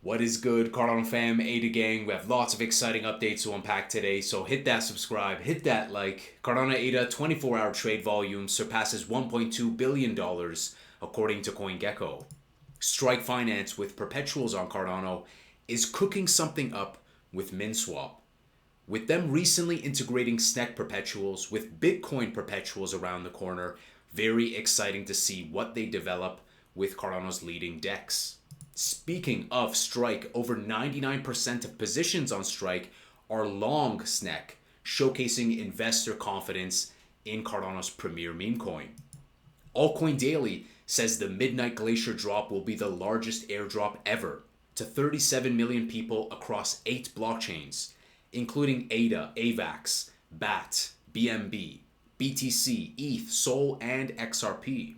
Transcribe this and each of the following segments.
What is good, Cardano fam, Ada gang? We have lots of exciting updates to unpack today, so hit that subscribe, hit that like. Cardano Ada 24-hour trade volume surpasses $1.2 billion according to CoinGecko. Strike Finance with perpetuals on Cardano is cooking something up with MinSwap. With them recently integrating SNEC perpetuals with Bitcoin perpetuals around the corner, very exciting to see what they develop with Cardano's leading DEX. Speaking of Strike, over 99% of positions on Strike are long SNEC, showcasing investor confidence in Cardano's premier meme coin. Altcoin Daily says the Midnight Glacier drop will be the largest airdrop ever to 37 million people across 8 blockchains, including ADA, AVAX, BAT, BNB, BTC, ETH, SOL, and XRP.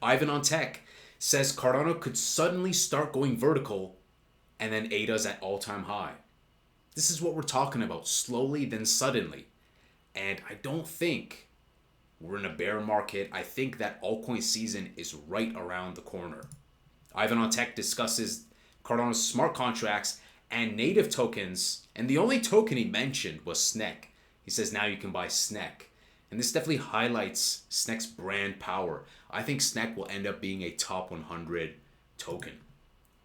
Ivan on Tech says Cardano could suddenly start going vertical and then ADA's at all-time high. This is what we're talking about, slowly then suddenly. And I don't think we're in a bear market. I think that altcoin season is right around the corner. Ivan on Tech discusses Cardano's smart contracts and native tokens, and the only token he mentioned was SNEC. He says now you can buy SNEC. And this definitely highlights SNEC's brand power. I think SNEC will end up being a top 100 token.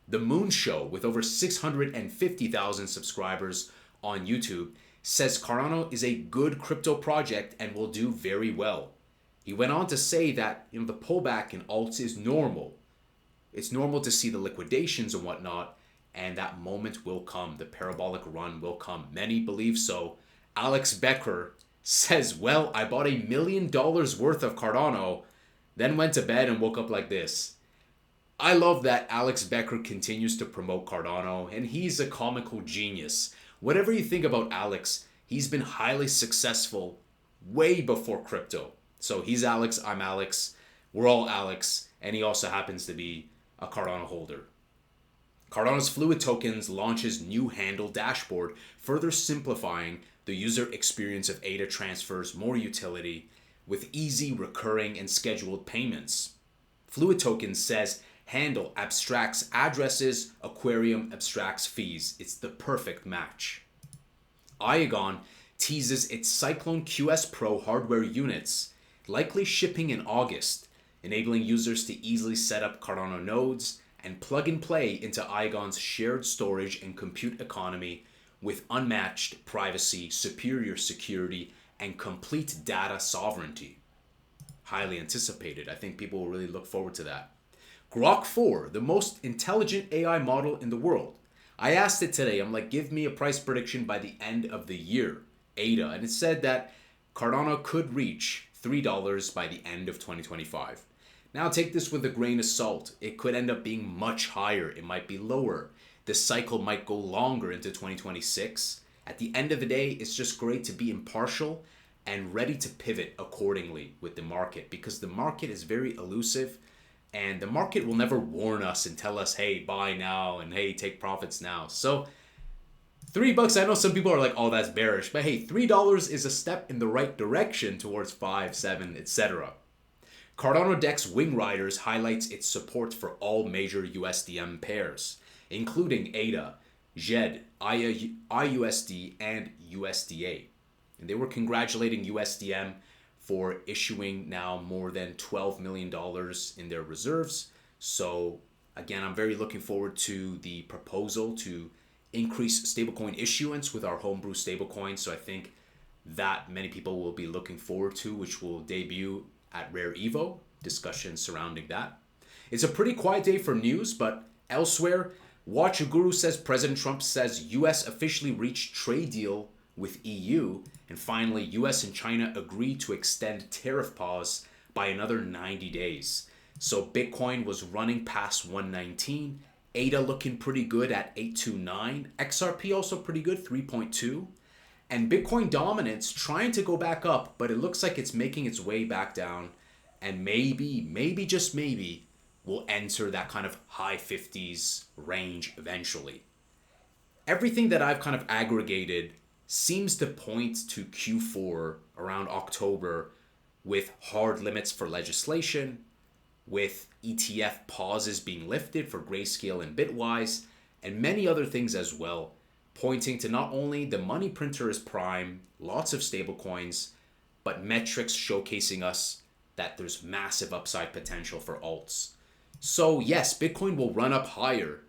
The Moon Show, with over 650,000 subscribers on YouTube, says Cardano is a good crypto project and will do very well. He went on to say that the pullback in alts is normal. It's normal to see the liquidations and whatnot, and that moment will come. The parabolic run will come. Many believe so. Alex Becker says, well, I bought $1 million worth of Cardano, then went to bed and woke up like this. I love that Alex Becker continues to promote Cardano, and he's a comical genius. Whatever you think about Alex, he's been highly successful way before crypto. So he's Alex, I'm Alex, we're all Alex, and he also happens to be a Cardano holder. Cardano's Fluid Tokens launches new handle dashboard, further simplifying the user experience of ADA transfers, more utility, with easy, recurring, and scheduled payments. Fluid Tokens says handle abstracts addresses, Aquarium abstracts fees. It's the perfect match. Iagon teases its Cyclone QS Pro hardware units, likely shipping in August, enabling users to easily set up Cardano nodes and plug and play into Iagon's shared storage and compute economy with unmatched privacy, superior security, and complete data sovereignty. Highly anticipated. I think people will really look forward to that. Grok 4, the most intelligent AI model in the world. I asked it today, I'm like, give me a price prediction by the end of the year, ADA. And it said that Cardano could reach $3 by the end of 2025. Now take this with a grain of salt. It could end up being much higher. It might be lower. The cycle might go longer into 2026. At the end of the day, it's just great to be impartial and ready to pivot accordingly with the market, because the market is very elusive and the market will never warn us and tell us, hey, buy now and hey, take profits now. So $3, I know some people are like, oh, that's bearish, but hey, $3 is a step in the right direction towards 5, 7, etc. Cardano Dex Wing Riders highlights its support for all major USDM pairs, including ADA, JED, IUSD, and USDA. And they were congratulating USDM for issuing now more than $12 million in their reserves. So again, I'm very looking forward to the proposal to increase stablecoin issuance with our homebrew stablecoin. So I think that many people will be looking forward to, which will debut at Rare Evo, discussions surrounding that. It's a pretty quiet day for news, but elsewhere, Watcher Guru says President Trump says US officially reached trade deal with EU, and finally US and China agreed to extend tariff pause by another 90 days. So Bitcoin was running past 119, ADA looking pretty good at 829, XRP also pretty good, 3.2, and Bitcoin dominance trying to go back up, but it looks like it's making its way back down, and maybe just maybe will enter that kind of high 50s range eventually. Everything that I've kind of aggregated seems to point to Q4 around October, with hard limits for legislation, with ETF pauses being lifted for Grayscale and Bitwise, and many other things as well, pointing to not only the money printer is prime, lots of stablecoins, but metrics showcasing us that there's massive upside potential for alts. So, yes, Bitcoin will run up higher,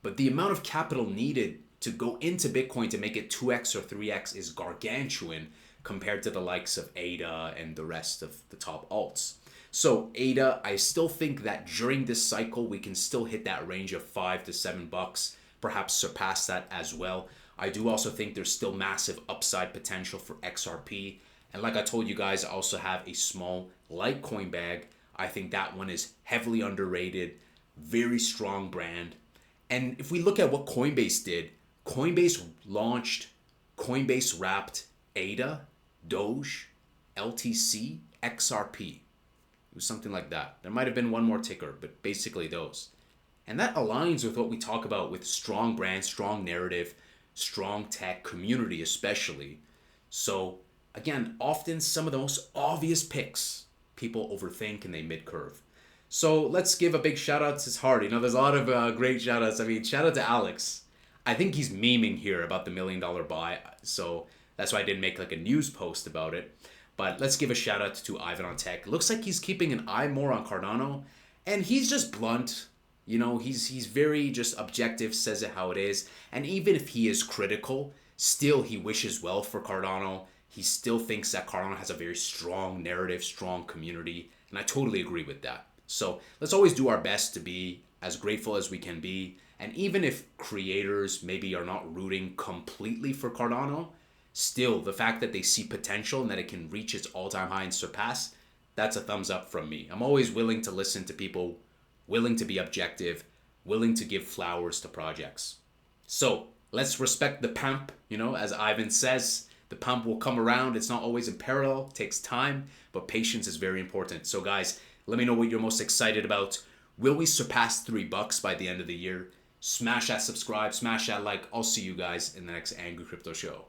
but the amount of capital needed to go into Bitcoin to make it 2x or 3x is gargantuan compared to the likes of ADA and the rest of the top alts. So ADA, I still think that during this cycle, we can still hit that range of $5 to $7, perhaps surpass that as well. I do also think there's still massive upside potential for XRP. And like I told you guys, I also have a small Litecoin bag. I think that one is heavily underrated, very strong brand. And if we look at what Coinbase did, Coinbase launched, Coinbase wrapped ADA, Doge, LTC, XRP. It was something like that. There might have been one more ticker, but basically those. And that aligns with what we talk about with strong brand, strong narrative, strong tech community especially. So again, often some of the most obvious picks people overthink and they mid-curve. So let's give a big shout out to his heart. There's a lot of great shout outs. Shout out to Alex. I think he's memeing here about the $1 million buy. So that's why I didn't make like a news post about it. But let's give a shout out to Ivan on Tech. Looks like he's keeping an eye more on Cardano. And he's just blunt. He's very just objective, says it how it is. And even if he is critical, still he wishes well for Cardano. He still thinks that Cardano has a very strong narrative, strong community. And I totally agree with that. So let's always do our best to be as grateful as we can be. And even if creators maybe are not rooting completely for Cardano, still the fact that they see potential and that it can reach its all-time high and surpass, that's a thumbs up from me. I'm always willing to listen to people, willing to be objective, willing to give flowers to projects. So let's respect the pump. As Ivan says, the pump will come around. It's not always in parallel. It takes time, but patience is very important. So guys, let me know what you're most excited about. Will we surpass $3 by the end of the year? Smash that subscribe, smash that like. I'll see you guys in the next Angry Crypto Show.